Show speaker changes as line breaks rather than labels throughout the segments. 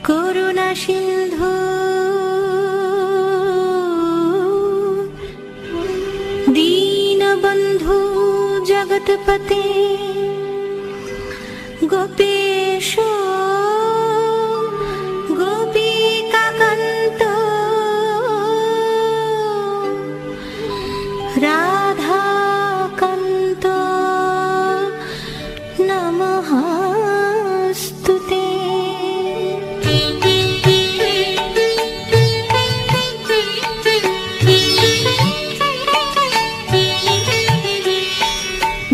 করুণা সিন্ধু দীনবন্ধু জগৎপতে গোপেশ গোপিকাকান্ত রাধাকান্ত নমস্তুতে।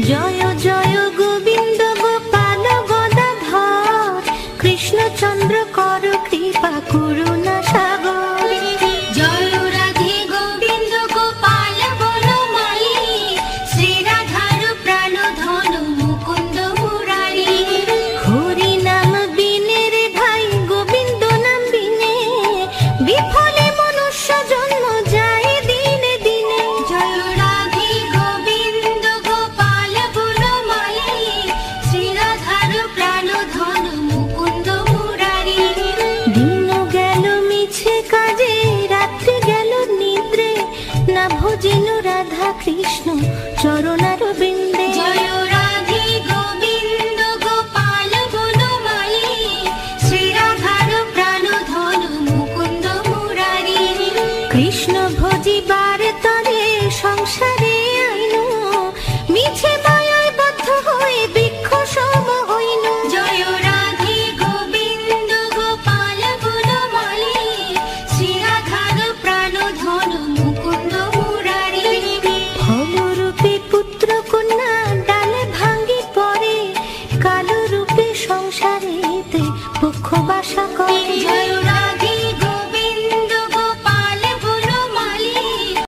জয় জয় গোবিন্দ গোপাল গদাধর কৃষ্ণচন্দ্র কর কৃপা করুণা সাগর।
জয় রাধে গোবিন্দ গোপাল বনমালী শ্রী রাধার প্রাণ ধন মুকুন্দ মুরারি।
হরি নাম বিনে রে ভাই গোবিন্দ নাম বিনে বিফলে মনুষ্য জন্ম যায় দিনে দিনে।
জয় রাধে গোবিন্দ গোপাল বনমালী শ্রী রাধার প্রাণ ধন মুকুন্দ মুরারি।
দিন গেল মিছে কাজে রাত্রি গেল নিদ্রে না ভজিল রাধা কৃষ্ণ চরণার বৃন্দে।
জয় রাধে গোবিন্দ গোপাল বনমালী শ্রী রাধার প্রাণ ধন মুকুন্দ মুরারি।
কৃষ্ণ ভজিবার তরে সংসারে আইন মিছে মায়ায় বদ্ধ হয়ে বৃক্ষ সম হইল।
জয় রাধে গোবিন্দ গোপাল বনমালী শ্রী রাধার প্রাণ ধন মুকুন্দ মুরারি।
ফলরূপে পুত্র কন্যা ডালে ভাঙ্গি পড়ে কালো রূপে সংসারেতে পক্ষ বাসা করে।
জয় রাধে